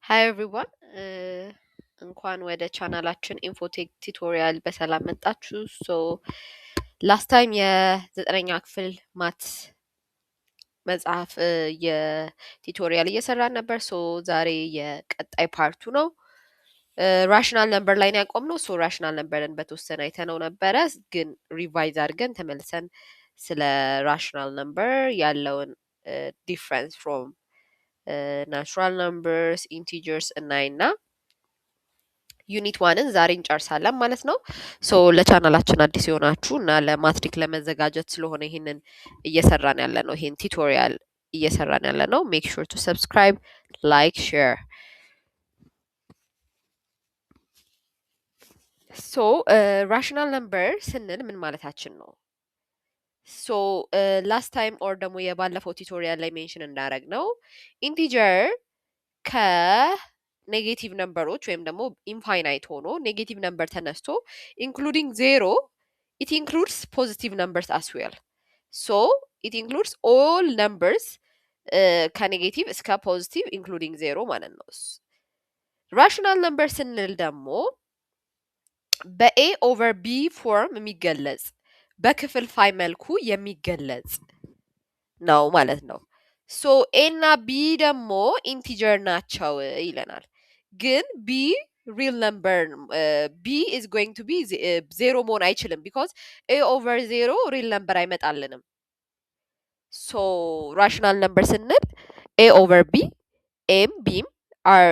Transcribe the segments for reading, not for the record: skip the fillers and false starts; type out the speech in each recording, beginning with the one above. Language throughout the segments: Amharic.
Hi everyone. እንኳን ወደ ቻናላችን ኢንፎቴክ ቱቶሪያል በሰላም መጣችሁ። ላስት ታይም የዘጠነኛ ክፍል ማትስ መጽሐፍ የቱቶሪያል እየሰራን ነበር። ዛሬ የቀጣይ ፓርቱ ነው። ራሽናል ነምበር ላይ ነው ያቆምነው። ራሽናል ነምበርን በተወሰነ አይተነው ነበረ፣ ግን ሪቫይዝ አድርገን ተመልሰን ስለ ራሽናል ነምበር ያለውን ዲፍረንስ ፍሮም ናቹራል ነምበርስ ኢንቲጀርስ እናይና ዩኒት ዋንን ዛሬ እንጨርሳለን ማለት ነው። ለቻናላችን አዲስ የሆናችሁ እና ለማትሪክ ለመዘጋጀት ስለሆነ ይሄንን እየሰራን ያለ ነው፣ ይሄን ቱቶሪያል እየሰራን ያለ ነው። ሜክ ሹር ቱ ሰብስክራይብ፣ ላይክ፣ ሼር። ራሽናል ነምበር ስንል ምን ማለታችን ነው? ላስት ታይም ኦር ደግሞ የባለፈው ቱቶሪያል ላይ ሜንሽን እንዳረግ ነው ኢንቲጀር ከኔጌቲቭ ነምበሮች ወይም ደግሞ ኢንፋይናይት ሆኖ ኔጌቲቭ ነምበር ተነስቶ ኢንክሉዲንግ ዜሮ ኢት ኢንክሉድስ ፖዚቲቭ ነምበርስ አስ ዌል። ኢት ኢንክሉድስ ኦል ነምበርስ ከኔጌቲቭ እስከ ፖዚቲቭ ኢንክሉዲንግ ዜሮ ማለት ነው። ራሽናል ነምበር ስንል ደግሞ በኤ ኦቨር ቢ ፎርም የሚገለጽ በክፍልፋይ መልኩ የሚገለጽ ነው ማለት ነው። ኤ እና ቢ ደግሞ ኢንቲጀር ናቸው ይለናል። ግን ቢ ሪል ነምበር ቢ ኢዝ ጎይንግ ቱ ቢ ዜሮ መሆን አይችልም። ቢኮዝ ኤ ኦቨር ዜሮ ሪል ነምበር አይመጣልንም። ራሽናል ነምበር ስንል ኤ ኦቨር ቢ ኤም ቢም አር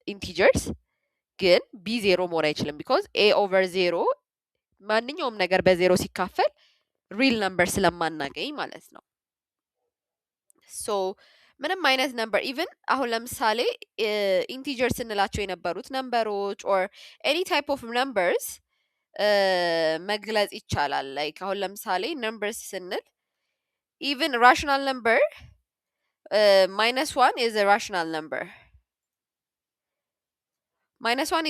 ኢንቲጀርስ፣ ግን ቢ ዜሮ መሆን አይችልም። ቢኮዝ ኤ ኦቨር ዜሮ ማንኛውም ነገር በዜሮ ሲካፈል ሪል ነምበር ስለማናገኝ ማለት ነው። ምንም አይነት ነምበር ኢቭን አሁን ለምሳሌ ኢንቲጀር ስንላቸው የነበሩት ነምበሮች ኦር ኤኒ ታይፕ ኦፍ ነምበርስ መግለጽ ይቻላል። ላይክ አሁን ለምሳሌ ነምበርስ ስንል ኢቭን ራሽናል ነምበር ማይነስ ዋን ኢዝ ራሽናል ነምበር ማይነስ ዋን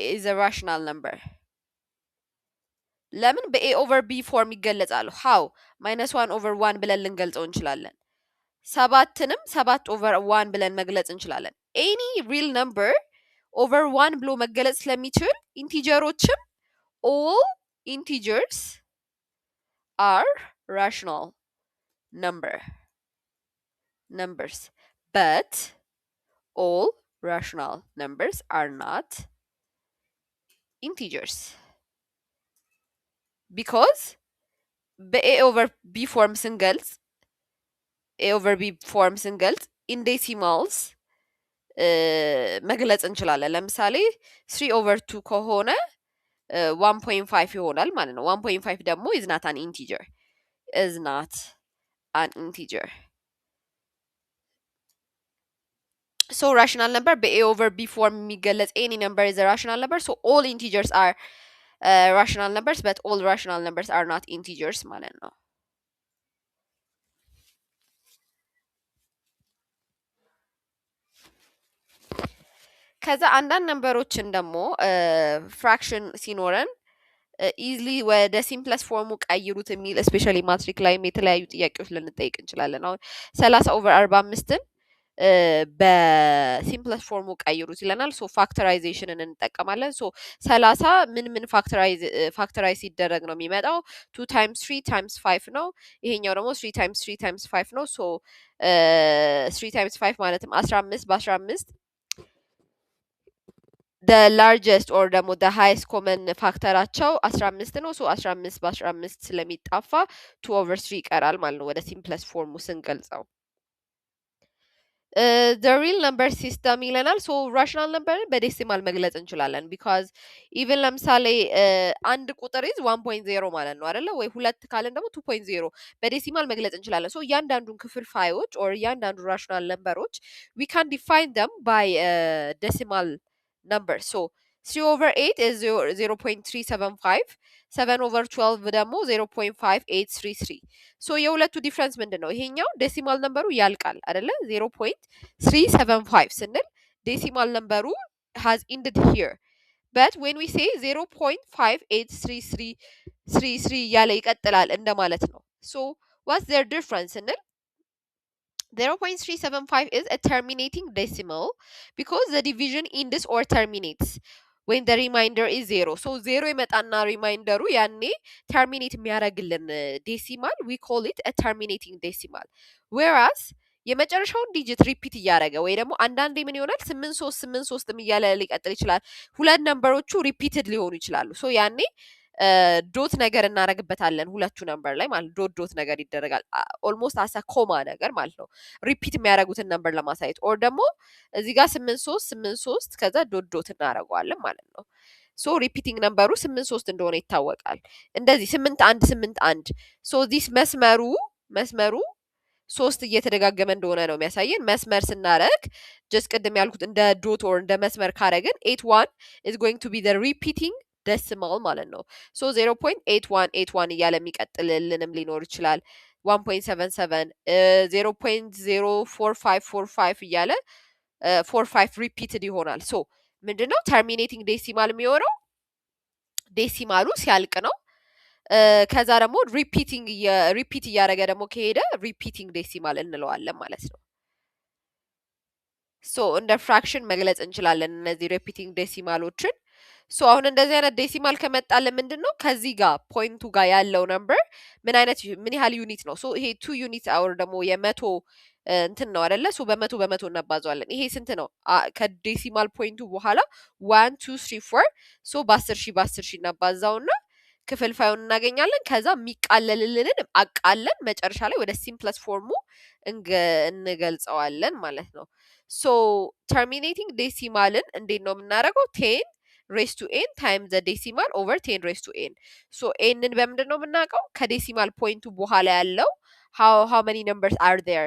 ኢዝ ራሽናል ነምበር። ለምን በኤ ኦቨር ቢ ፎርም ይገለጻሉ? ሃው ማይነስ ዋን ኦቨር ዋን ብለን ልንገልጸው እንችላለን። ሰባትንም ሰባት ኦቨር ዋን ብለን መግለጽ እንችላለን። ኤኒ ሪል ነምበር ኦቨር ዋን ብሎ መገለጽ ስለሚችል ኢንቲጀሮችም ኦል ኢንቲጀርስ አር ራሽናል numbers, but all rational numbers are not integers because በኤ ኦቨር ቢ ፎርም ስንገልጽ ኢን ዴሲማልስ መግለጽ እንችላለን። ለምሳሌ 3 ኦቨር 2 ከሆነ 1.5 ይሆናል ማለት ነው። 1.5 ደግሞ is not an integer. Rational number በኤ ኦቨር ቢ ፎርም የሚገለጽ any number is a rational number. So all integers are rational numbers, but all rational numbers are not integers ማለት ነው። ከዛ አንዳንድ ነምበሮችን ደግሞ ፍራክሽን ሲኖረን ኢዝሊ ወደ ሲምፕለስ ፎርሙ ቀይሩት የሚል ስፔሻሊ ማትሪክ ላይም የተለያዩ ጥያቄዎች ልንጠይቅ እንችላለን። አሁን 30 ኦቨር 45ን በሲምፕለስ ፎርሙ ቀይሩት ይለናል። ፋክተራይዜሽንን እንጠቀማለን። 30 ምን ፋክተራይዝ ሲደረግ ነው የሚመጣው? 2 ታይምስ 3 ታይምስ 5 ነው። ይሄኛው ደግሞ 3 ታይምስ 3 ታይምስ 5 ነው። 3 ታይምስ 5 ማለትም 15 በ15 ላርጀስት ኦር ደግሞ ሃይስት ኮመን ፋክተራቸው 15 ነው። 15 በ15 ስለሚጣፋ 2 ኦቨር 3 ይቀራል ማለት ነው ወደ ሲምፕለስ ፎርሙ ስንገልጸው። ሪል ነምበር ሲስተም ይለናል። ራሽናል ነምበርን በዴሲማል መግለጽ እንችላለን። ቢካዝ ኢቨን ለምሳሌ አንድ ቁጥር ኢዝ 1.0 ማለት ነው አይደለ ወይ? ሁለት ካለን ደግሞ 2.0 በዴሲማል መግለጽ እንችላለን። እያንዳንዱን ክፍልፋዮች ኦር እያንዳንዱ ራሽናል ነምበሮች ዊ ካን ዲፋይን ደም ባይ ዴሲማል ነምበር። 3 ኦቨር 8 is 0.375 7 ኦቨር 12 ደግሞ 0.5833 የሁለቱ ዲፍረንስ ምንድን ነው? ይሄኛው ዴሲማል ነምበሩ ያልቃል አይደለ? 0.375 ስንል ዴሲማል ነምበሩ has ended here, but when we say 0.583333 እያለ ይቀጥላል እንደማለት ነው። what's their difference ስንል 0.375 is a terminating decimal because the division ends or terminates when the remainder is zero. So zero ይመጣና ሪማይንደሩ ያኔ terminate የሚያደርግልን decimal we call it a terminating decimal. Whereas የመጨረሻውን ዲጂት ሪፒት እያደረገ ወይ ደግሞ አንዳንዴ ምን ይሆናል 8383 እያለ ሊቀጥል ይችላል። ሁለት ነምበሮቹ ሪፒትድ ሊሆኑ ይችላሉ። ሶ ያኔ ዶት ነገር እናደርግበታለን ሁለቱ ነምበር ላይ ማለት ዶት ነገር ይደረጋል። ኦልሞስት አሳ ኮማ ነገር ማለት ነው ሪፒት የሚያደርጉትን ነምበር ለማሳየት ኦር ደግሞ እዚህ ጋር 8383 ከዛ ዶት እናደርገዋለን ማለት ነው። ሶ ሪፒቲንግ ነምበሩ 83 እንደሆነ ይታወቃል። እንደዚህ 8181 ሶ ዲስ መስመሩ ሶስት እየተደጋገመ እንደሆነ ነው የሚያሳየን። መስመር ስናረግ ጀስት ቅድም ያልኩት እንደ ዶት ኦር እንደ መስመር ካረግን 81 is going to be the repeating decimal ማለት ነው። ሶ 0.8181 እያለ የሚቀጥልልንም ሊኖር ይችላል። 1.77 0.04545 እያለ 45 ሪፒትድ ይሆናል። ሶ ምንድነው ተርሚኔቲንግ ዴሲማል የሚሆነው ዴሲማሉ ሲያልቅ ነው። ከዛ ደግሞ ሪፒት እያደረገ ደግሞ ከሄደ ሪፒቲንግ ዴሲማል እንለዋለን ማለት ነው። ሶ እንደ ፍራክሽን መግለጽ እንችላለን እነዚህ ሪፒቲንግ ዴሲማሎችን። ሶ አሁን እንደዚህ አይነት ዴሲማል ከመጣልን ምንድን ነው ከዚህ ጋር ፖይንቱ ጋር ያለው ነምበር ምን ያህል ዩኒት ነው? ሶ ይሄ 2 ዩኒት አወር ደግሞ የመቶ እንትን ነው አይደለ? ሶ በመቶ እናባዘዋለን። ይሄ ስንት ነው? ከዴሲማል ፖይንቱ በኋላ 1 2 3 4 ሶ በ10 ሺህ እናባዛውና ክፍልፋዩን እናገኛለን። ከዛ የሚቃለልልንን አቃለን መጨረሻ ላይ ወደ ሲምፕለስ ፎርሙ እንገልጸዋለን ማለት ነው። ሶ ተርሚኔቲንግ ዴሲማልን እንዴት ነው የምናደርገው? 10 ሬስ ቱ ኤን ታይም ዘ ዴሲማል ኦቨር 10 ሬስ ቱ ኤን። ሶ ኤንን በምንድን ነው የምናውቀው? ከዴሲማል ፖይንቱ በኋላ ያለው ሃው መኒ ነምበርስ አር ዴር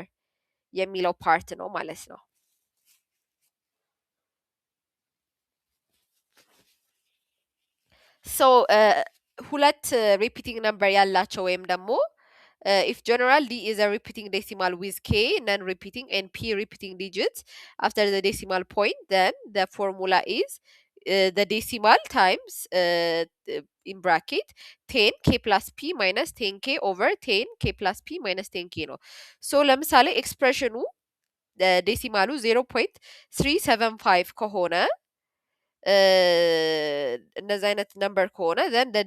የሚለው ፓርት ነው ማለት ነው። ሶ ሁለት ሪፒቲንግ ነምበር ያላቸው ወይም ደግሞ if general D is a repeating decimal with K non-repeating and P repeating digits after the decimal point, then the formula is the decimal times in bracket 10K plus P minus 10K over 10K plus P minus 10K ነው። ሶ ለምሳሌ ኤክስፕሬሽኑ ዴሲማሉ 0.375 ከሆነ እነዚህ አይነት ነምበር ከሆነ then the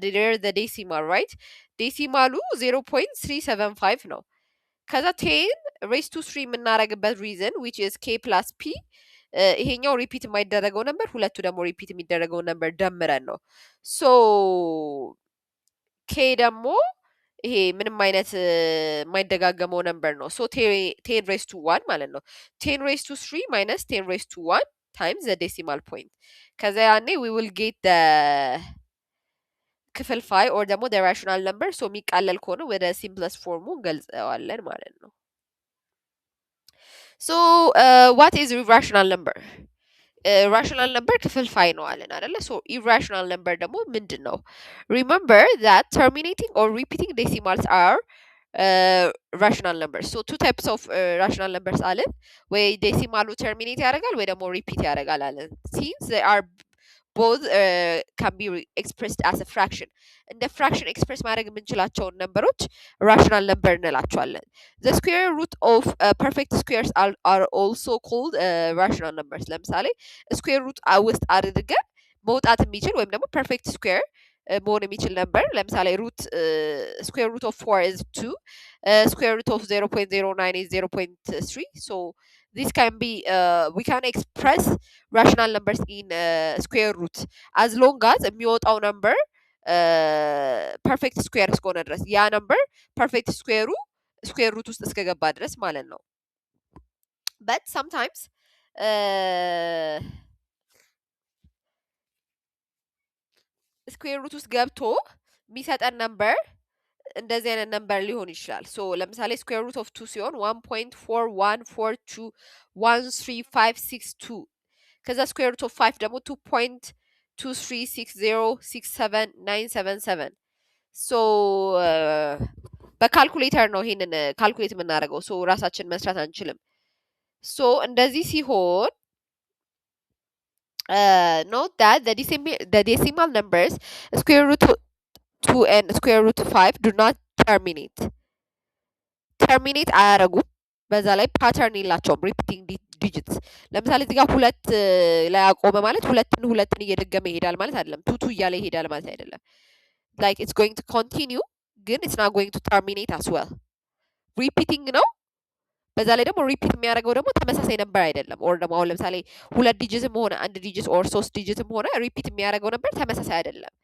decimal right ዴሲማሉ 0.375 ነው። ከዛ 10 ሬስ ቱ 3 የምናደርግበት ሪዝን which is k plus p ይሄኛው ሪፒት የማይደረገው ነበር፣ ሁለቱ ደግሞ ሪፒት የሚደረገው ነበር ደምረን ነው። ሶ ኬ ደግሞ ይሄ ምንም አይነት የማይደጋገመው ነምበር ነው። ሶ 10 ሬስ ቱ 1 ማለት ነው። 10 ሬስ ቱ 3 ማይነስ 10 ሬስ ቱ 1 times the decimal point። ከዛ ያኔ we will get the ክፍልፋይ or ደግሞ the rational number። ሶ የሚቃለል ከሆነ ወደ simplest ፎርሙ እንገልጸዋለን ማለት ነው። ሶ what is irrational number? rational number ክፍልፋይ ነው አለን አይደለ? ሶ irrational number ደግሞ ምንድን ነው? remember that terminating or repeating decimals are rational numbers. So two types of rational numbers አለን። ወይ ዴሲማሉ ተርሚኔት ያደርጋል ወይ ደግሞ ሪፒት ያደርጋል አለን። since they are both can be expressed as a fraction እንደ ፍራክሽን ኤክስፕሬስ ማድረግ የምንችላቸውን ነምበሮች ራሽናል ነምበር እንላቸዋለን። the square root of perfect squares are also called rational numbers። ለምሳሌ ስኩዌር ሩት ውስጥ አድርገን መውጣት የሚችል ወይም ደግሞ ፐርፌክት ስኩዌር መሆን የሚችል ነበር። ለምሳሌ ሩት ስኩዌር ሩት ኦፍ 4 is 2 square root of 0.09 is 0.3 so this can be we can express rational numbers in square root as long as የሚወጣው ነምበር ፐርፌክት ስኩዌር እስከሆነ ድረስ ያ ነምበር ፐርፌክት ስኩዌሩ ስኩዌር ሩት ውስጥ እስከገባ ድረስ ማለት ነው። but sometimes ስኩዌር ሩት ውስጥ ገብቶ የሚሰጠን ነምበር እንደዚህ አይነት ነምበር ሊሆን ይችላል። ሶ ለምሳሌ ስኩዌር ሩት ኦፍ 2 ሲሆን 1.41421356 ከዛ ስኩዌር ሩት ኦፍ 5 ደግሞ 2.236067977 ሶ በካልኩሌተር ነው ይሄንን ካልኩሌት የምናደርገው። ሶ ራሳችን መስራት አንችልም። ሶ እንደዚህ ሲሆን note that the decimal numbers square root 2 and square root 5 do not terminate አያረጉም። በዛ ላይ ፓተርን የላቸውም ሪፒቲንግ ዲጂትስ። ለምሳሌ እዚህ ጋር ሁለት ላይ አቆመ ማለት ሁለትን እየደገመ ይሄዳል ማለት አይደለም። ቱቱ እያለ ይሄዳል ማለት አይደለም። ላይክ ኢትስ ጎይንግ ቱ ኮንቲኒው ግን ኢትስ ናት ጎይንግ ቱ ተርሚኔት አስ ዌል። ሪፒቲንግ ነው። በዛ ላይ ደግሞ ሪፒት የሚያደርገው ደግሞ ተመሳሳይ ነበር አይደለም። ኦር ደግሞ አሁን ለምሳሌ ሁለት ዲጂትም ሆነ አንድ ዲጂት ኦር ሶስት ዲጂትም ሆነ ሪፒት የሚያደርገው ነበር ተመሳሳይ አይደለም።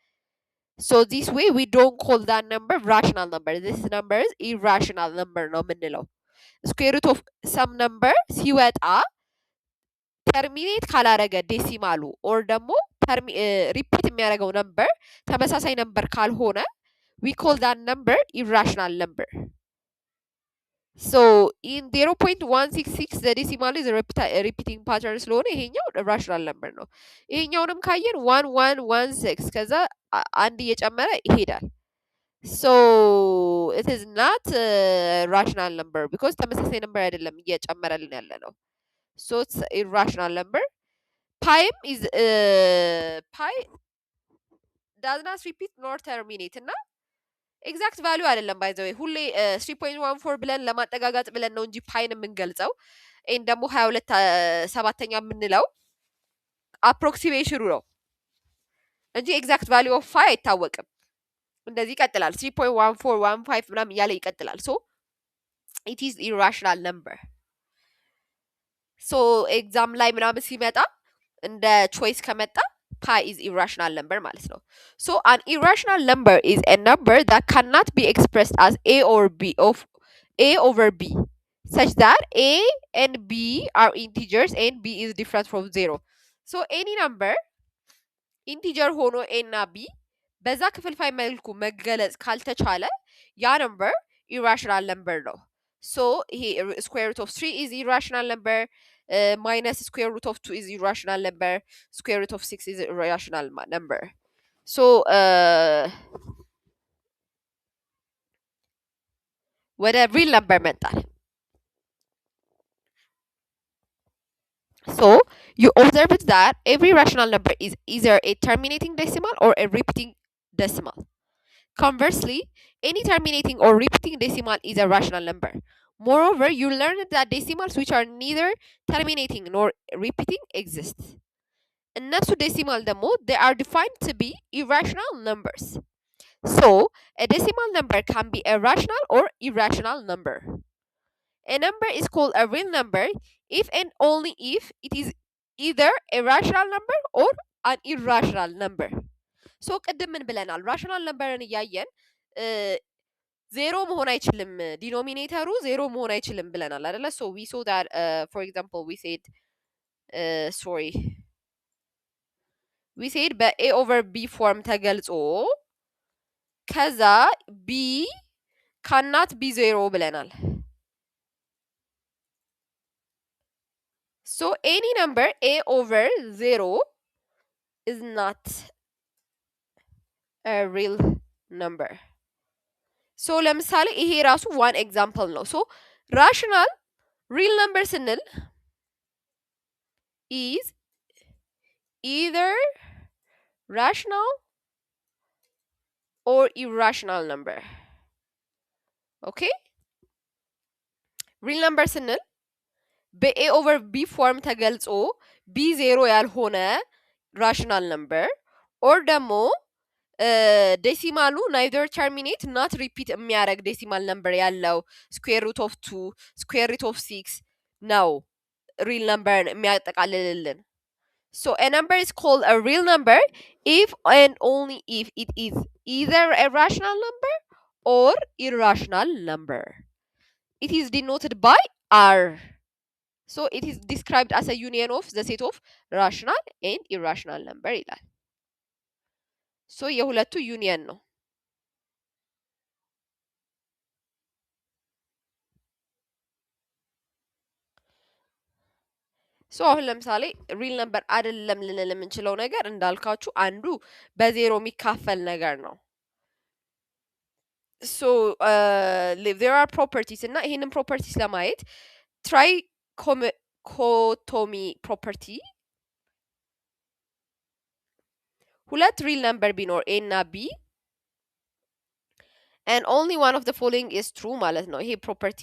So this way we don't call that number rational number. This number is irrational number ነው የምንለው። ስኩዌር ሩት ኦፍ ሰም ነምበር ሲወጣ ተርሚኔት ካላረገ ዴሲማሉ ኦር ደግሞ ሪፒት የሚያደርገው ነምበር ተመሳሳይ ነምበር ካልሆነ we call that number irrational number. So in 0.166 the decimal is a repeating pattern ስለሆነ ይሄኛው rational number ነው። ይሄኛውንም ካየን 1116 ከዛ አንድ እየጨመረ ይሄዳል። So it is not a rational number because ተመሳሳይ ነምበር አይደለም እየጨመረልን ያለ ነው። So it's irrational number. Pi is pi does not repeat nor terminate እና ኤግዛክት ቫሊዩ አይደለም ባይ ዘ ወይ ሁሌ 3.14 ብለን ለማጠጋጋጥ ብለን ነው እንጂ ፓይን የምንገልጸው ይሄን ደግሞ 22 ሰባተኛ የምንለው አፕሮክሲሜሽኑ ነው እንጂ ኤግዛክት ቫሊዩ ኦፍ ፓይ አይታወቅም። እንደዚህ ይቀጥላል 3.1415 ምናምን እያለ ይቀጥላል። ሶ ኢት ኢዝ ኢራሽናል ነምበር። ሶ ኤግዛም ላይ ምናምን ሲመጣ እንደ ቾይስ ከመጣ pi is irrational number ማለት ነው። So an irrational number is a number that cannot be expressed as a or b of a over b such that a and b are integers and b is different from 0. So any number integer ሆኖ a እና b በዛ ክፍልፋይ መልኩ መገለጽ ካልተቻለ ያ number irrational number ነው። So ይሄ square root of 3 is irrational number. Minus square root of 2 is irrational number. Square root of 6 is irrational number. So ወደ real number መጣል። So you observed that every rational number is either a terminating decimal or a repeating decimal. Conversely, any terminating or repeating decimal is a rational number. Moreover, you learned that decimals which are neither terminating nor repeating exist. እነሱ decimal ደግሞ they are defined to be irrational numbers. So, a decimal number can be a rational or irrational number. A number is called a real number if and only if it is either a rational number or an irrational number. So ቅድም ምን ብለናል? rational numberን እያየን ዜሮ መሆን አይችልም ዲኖሚኔተሩ ዜሮ መሆን አይችልም ብለናል አይደለ? So we saw that for example we said በa over b form ተገልጾ ከዛ b cannot be ዜሮ ብለናል። So any number a over 0 is not a real number. So ለምሳሌ ይሄ ራሱ one example ነው። So rational real number ስንል is either rational or irrational number. Okay? real number ስንል በa over b form ተገልጾ b ዜሮ ያልሆነ rational number or ደግሞ ዴሲማሉ ናይዘር ተርሚኔት ናት ሪፒት የሚያደርግ ዴሲማል ነምበር ያለው ስኩዌር ሩት ኦፍ 2 ስኩዌር ሩት ኦፍ 6 ነው ሪል ነምበርን የሚያጠቃልልልን። So a number is called a real number if and only if it is either a rational number or irrational number. It is denoted by R. So it is described as a union of the set of rational and irrational number ይላል። ሶ የሁለቱ ዩኒየን ነው። ሶ አሁን ለምሳሌ ሪል ነምበር አይደለም ልንል የምንችለው ነገር እንዳልካችሁ አንዱ በዜሮ የሚካፈል ነገር ነው። ሶ there are properties እና ይሄንን ፕሮፐርቲስ ለማየት ትራይኮቶሚ ፕሮፐርቲ ሁለት ሪል ነምበር ቢኖር ኤ እና ቢ and only one of the following is true ማለት ነው። ይሄ ፕሮፐርቲ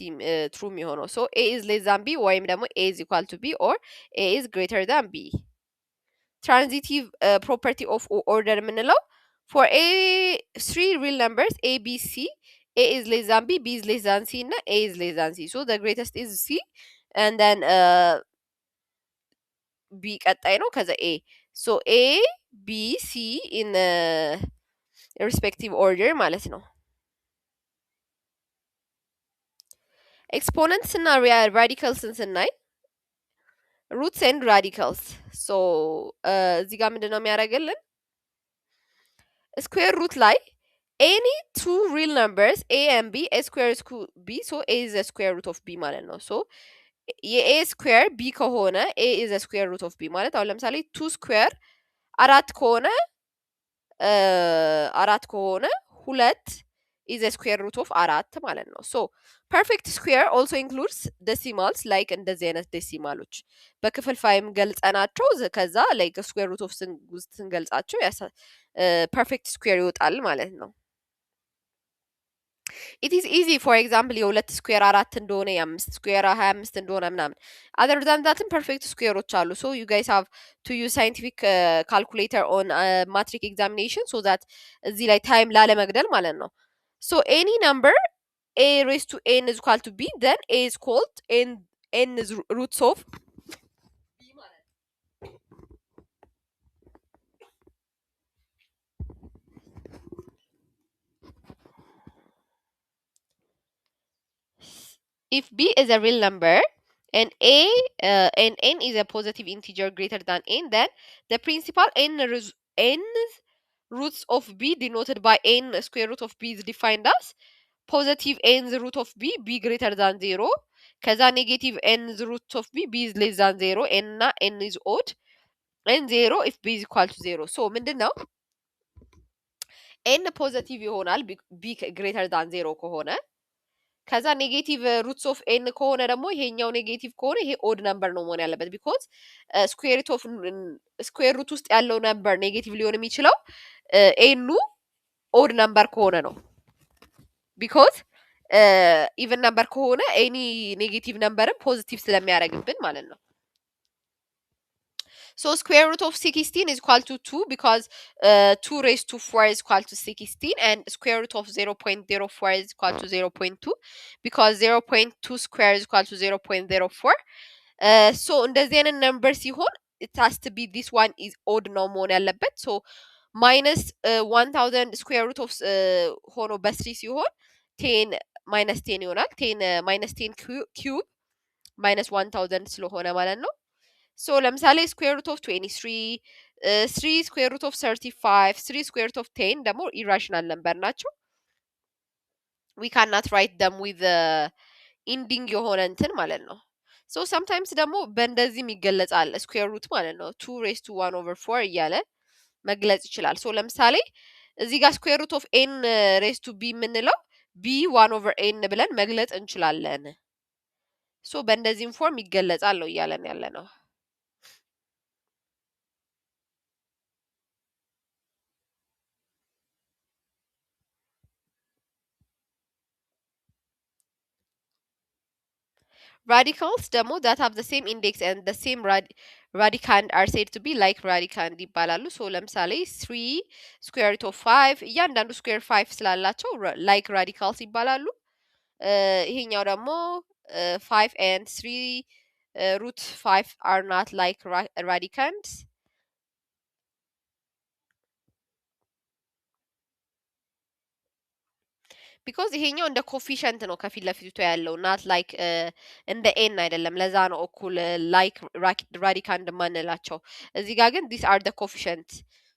true የሚሆነው so a is less than b ወይም ደግሞ a is equal to b or a is greater than b transitive property of order የምንለው for a three real numbers a b c a is less than b b is less than c እና a is less than c so the greatest is c and then b ቀጣይ ነው ከዛ a so a b c in respective order ማለት ነው። ኤክስፖነንትስ እና ራዲካልስን ስናይ ሩትስ ኤንድ ራዲካልስ ሶ እዚህ ጋር ምንድን ነው የሚያደርግልን ስኩዌር ሩት ላይ ኤኒ ቱ ሪል ነምበርስ ኤ ኤንድ ቢ ኤ ስኩዌር ቢ ሶ ኤ ኢዝ ስኩዌር ሩት ኦፍ ቢ ማለት ነው። ሶ የኤ ስኩዌር ቢ ከሆነ ኤ ኢዝ ስኩዌር ሩት ኦፍ ቢ ማለት አሁን ለምሳሌ ቱ ስኩዌር አራት ከሆነ ሁለት is a square root of አራት ማለት ነው። ሶ ፐርፌክት ስኩዌር ኦልሶ ኢንክሉድስ ዴሲማልስ ላይክ እንደዚህ አይነት ዴሲማሎች በክፍልፋይም ገልጸናቸው ከዛ ላይክ ስኩዌር ሩት ኦፍ ስንገልጻቸው ፐርፌክት ስኩዌር ይወጣል ማለት ነው። ኢት ኢዝ ኢዚ ፎር ኤግዛምፕል የሁለት ስኩዌር አራት እንደሆነ የአምስት ስኩዌር 25 እንደሆነ ምናምን አዘር ዛን ዛትም ፐርፌክት ስኩዌሮች አሉ። ሶ ዩ ጋይስ ሃቭ ቱ ዩዝ ሳይንቲፊክ ካልኩሌተር ኦን ማትሪክ ኤግዛሚኔሽን ሶ ዛት እዚህ ላይ ታይም ላለመግደል ማለት ነው። So any number a raised to n is equal to b, then a is called n is roots of b ማለት if b is a real number and and n is a positive integer greater than n, then the principal n roots of b denoted by n square root of b is defined as positive n the root of b b greater than 0 ከዛ ኔጌቲቭ n the root of b b is less than 0 n እና n is odd n 0 if b is equal to 0 so ምንድነው n ፖዚቲቭ ይሆናል b greater than 0 ከሆነ ከዛ ኔጌቲቭ ሩትስ ኦፍ n ከሆነ ደግሞ ይሄኛው ኔጌቲቭ ከሆነ ይሄ ኦድ ነምበር ነው መሆን ያለበት ቢኮዝ ስኩዌር ሩት ውስጥ ያለው ነምበር ኔጌቲቭ ሊሆን የሚችለው ኤኑ ኦድ ነምበር ከሆነ ነው ቢኮዝ ኢቨን ነምበር ከሆነ ኤኒ ኔጌቲቭ ነምበርን ፖዚቲቭ ስለሚያደርግብን ማለት ነው። So square root of 16 is equal to 2 because 2 raised to 4 is equal to 16 and square root of 0.04 is equal to 0.2 because 0.2 square is equal to 0.04. So እንደዚህ አይነት ነምበር ሲሆን it has to be this one is odd ነው መሆን ያለበት so minus 1000 square root of ሆኖ በ3 ሲሆን 10 minus 10 ይሆናል 10 minus 10 cube minus 1000 ስለሆነ ማለት ነው። So ለምሳሌ square root of 23 3 square root of 35 3 square root of 10 ደግሞ irrational number ናቸው we cannot write them with ending የሆነ እንትን ማለት ነው። so sometimes ደግሞ በእንደዚህም ይገለጻል square root ማለት ነው 2 raised to 1 over 4 እያለ መግለጽ ይችላል። so ለምሳሌ እዚህ ጋር square root of n raised to b የምንለው b 1 over n ብለን መግለጽ እንችላለን። so በእንደዚህም ፎርም ይገለጻል ነው እያለን ያለ ነው። radicals ደግሞ that have the same index and the same radicand are said to be like radicand ይባላሉ። so ለምሳሌ 3 square root of 5 እያንዳንዱ square 5 ስላላቸው like radicals ይባላሉ። ይሄኛው ደግሞ 5 and 3 root 5 are not like radicands ቢኮዝ ይሄኛው እንደ ኮፊሸንት ነው ከፊት ለፊቱ ያለው ናት ላይክ እንደ ኤን አይደለም። ለዛ ነው እኩል ላይክ ራዲካንድ ማንላቸው። እዚህ ጋር ግን ዲስ አር ደ ኮፊሸንት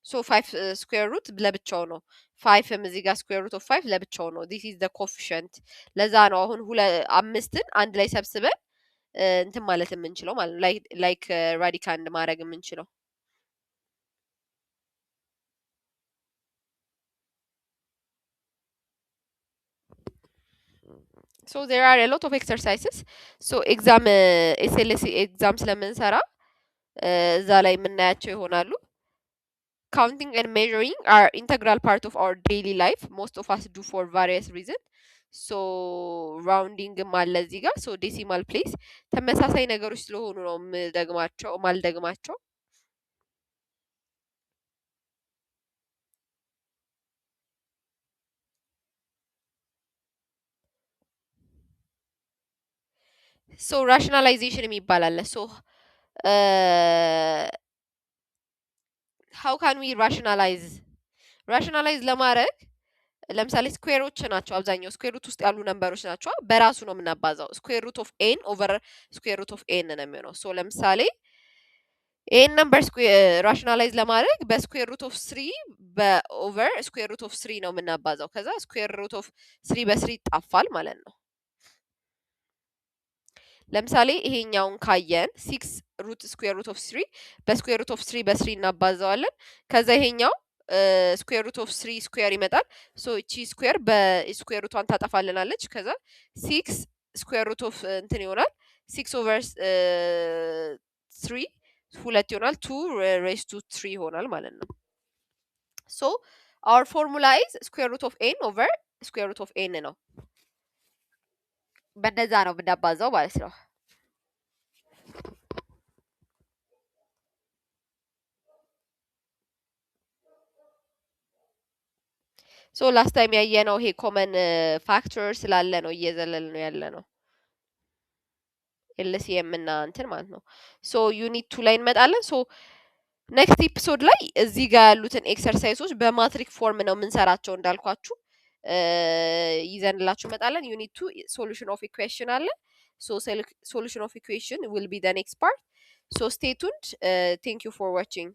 ሶ 5 ስኩዌር ሩት ለብቻው ነው። 5ም እዚህ ጋር ስኩዌር ሩት ኦፍ 5 ለብቻው ነው። ዲስ ኢዝ ደ ኮፊሸንት። ለዛ ነው አሁን አምስትን አንድ ላይ ሰብስበን እንትን ማለት የምንችለው ማለት ነው ላይክ ራዲካንድ ማድረግ የምንችለው። So there are a lot of exercises. So exam SLC exam ስለምንሰራ እዛ ላይ የምናያቸው ይሆናሉ። counting and measuring are integral part of our daily life. Most of us do for various reasons. So rounding አለ እዚህ ጋር ሶ ዴሲማል ፕሌስ ተመሳሳይ ነገሮች ስለሆኑ ነው ማልደግማቸው። ሶ ራሽናላይዜሽን የሚባል አለ። ሶ ሃው ካን ዊ ራሽናላይዝ ለማድረግ ለምሳሌ ስኩዌሮች ናቸው አብዛኛው ስኩዌር ሩት ውስጥ ያሉ ነምበሮች ናቸው። በራሱ ነው የምናባዛው። ስኩዌር ሩት ኦፍ ኤን ኦቨር ስኩዌር ሩት ኦፍ ኤን ነው የሚሆነው። ሶ ለምሳሌ ኤን ነምበር ራሽናላይዝ ለማድረግ በስኩዌር ሩት ኦፍ ስሪ በኦቨር ስኩዌር ሩት ኦፍ ስሪ ነው የምናባዛው። ከዛ ስኩዌር ሩት ኦፍ ስሪ በስሪ ይጣፋል ማለት ነው። ለምሳሌ ይሄኛውን ካየን ሲክስ ሩት ስኩዌር ሩት ኦፍ ስሪ በስኩዌር ሩት ኦፍ ስሪ በስሪ እናባዛዋለን። ከዛ ይሄኛው ስኩዌር ሩት ኦፍ ስሪ ስኩዌር ይመጣል። ሶ እቺ ስኩዌር በስኩዌር ሩቷን ታጠፋልናለች። ከዛ ሲክስ ስኩዌር ሩት ኦፍ እንትን ይሆናል ሲክስ ኦቨር ስሪ ሁለት ይሆናል። ቱ ሬስ ቱ ትሪ ይሆናል ማለት ነው። ሶ አወር ፎርሙላ ኢዝ ስኩዌር ሩት ኦፍ ኤን ኦቨር ስኩዌር ሩት ኦፍ ኤን ነው። በነዛ ነው የምናባዛው ማለት ነው። ሶ ላስት ታይም ያየነው ይሄ ኮመን ፋክተር ስላለ ነው እየዘለል ነው ያለ ነው ኤልሲኤም እና እንትን ማለት ነው። ሶ ዩኒት ቱ ላይ እንመጣለን። ሶ ኔክስት ኤፒሶድ ላይ እዚህ ጋር ያሉትን ኤክሰርሳይሶች በማትሪክ ፎርም ነው የምንሰራቸው እንዳልኳችሁ ይዘንላችሁ እንመጣለን። ዩኒት ቱ ሶሉሽን ኦፍ ኢኩዌሽን አለ። ሶ ሶሉሽን ኦፍ ኢኩዌሽን ዊል ቢ ዘ ኔክስት ፓርት። ሶ ስቴይ ቱንድ። ቴንክ ዩ ፎር ዋቺንግ።